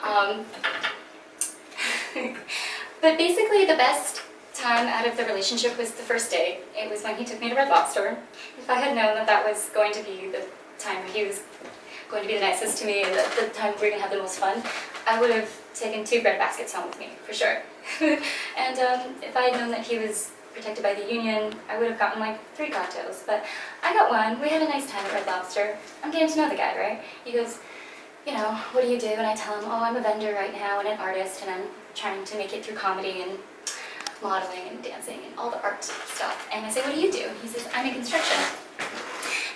Um, but basically the best time out of the relationship was the first day. It was when he took me to Red Lobster. If I had known that that was going to be the time where he was going to be the nicest to me and the time we were going to have the most fun, I would have taken 2 bread baskets home with me, for sure. And if I had known that he was protected by the union, I would have gotten like 3 cocktails. But I got 1. We had a nice time at Red Lobster. I'm getting to know the guy, right? He goes, you know, what do you do? And I tell him, oh, I'm a vendor right now and an artist, and I'm trying to make it through comedy and modeling and dancing and all the art stuff. And I say, what do you do? He says, I'm in construction.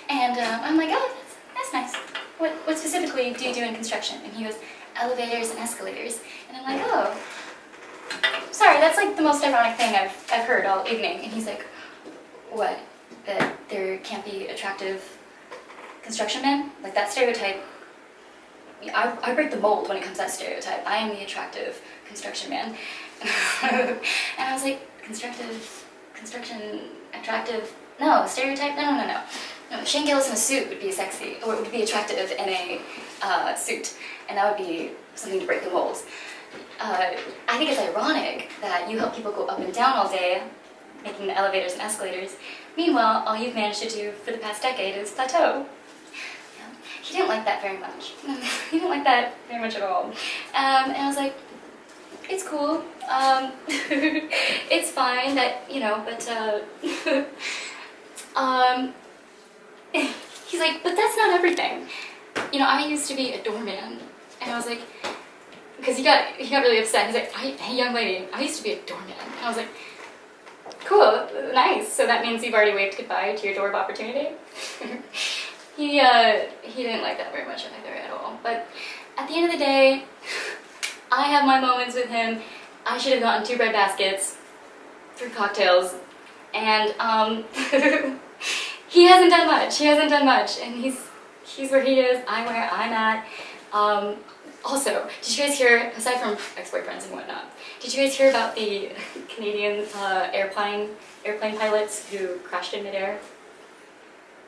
And I'm like, oh, that's nice. What specifically do you do in construction? And he goes, elevators and escalators. And I'm like, oh, sorry, that's like the most ironic thing I've heard all evening. And he's like, what? That there can't be attractive construction men? Like that stereotype, I break the mold when it comes to that stereotype. I am the attractive construction man. And I was like, construction, attractive, no, stereotype, no. No, Shane Gillis in a suit would be sexy, or would be attractive in a suit, and that would be something to break the mold. I think it's ironic that you help people go up and down all day, making the elevators and escalators. Meanwhile, all you've managed to do for the past decade is plateau. He didn't like that very much. He didn't like that very much at all. And I was like, it's cool. It's fine that, you know, but he's like, but that's not everything. You know, I used to be a doorman. And I was like, because he got really upset. He's like, hey, young lady, I used to be a doorman. And I was like, cool, nice. So that means you've already waved goodbye to your door of opportunity? He didn't like that very much either at all. But at the end of the day, I have my moments with him. I should have gotten 2 bread baskets, 3 cocktails, and he hasn't done much. And he's where he is, I'm where I'm at. Also, did you guys hear, aside from ex-boyfriends and whatnot, did you guys hear about the Canadian airplane pilots who crashed in midair?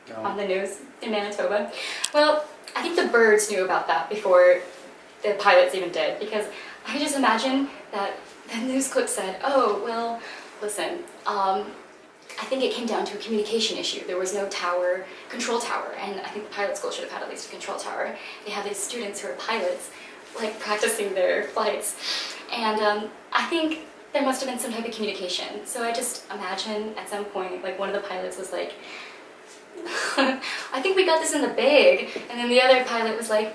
No. On the news in Manitoba? Well, I think the birds knew about that before the pilots even did, because I just imagine that the news clip said, oh, well, listen, I think it came down to a communication issue. There was no control tower, and I think the pilot school should have had at least a control tower. They have these students who are pilots, like, practicing their flights, and I think there must have been some type of communication. So I just imagine at some point, like, one of the pilots was like, I think we got this in the bag, and then the other pilot was like,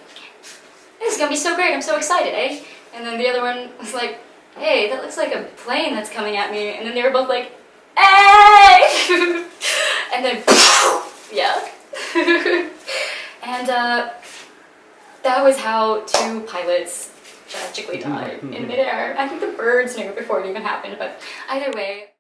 this is gonna be so great, I'm so excited, eh? And then the other one was like, hey, that looks like a plane that's coming at me, and then they were both like, hey! And then, yeah. And that was how 2 pilots tragically died in midair. I think the birds knew before it even happened, but either way.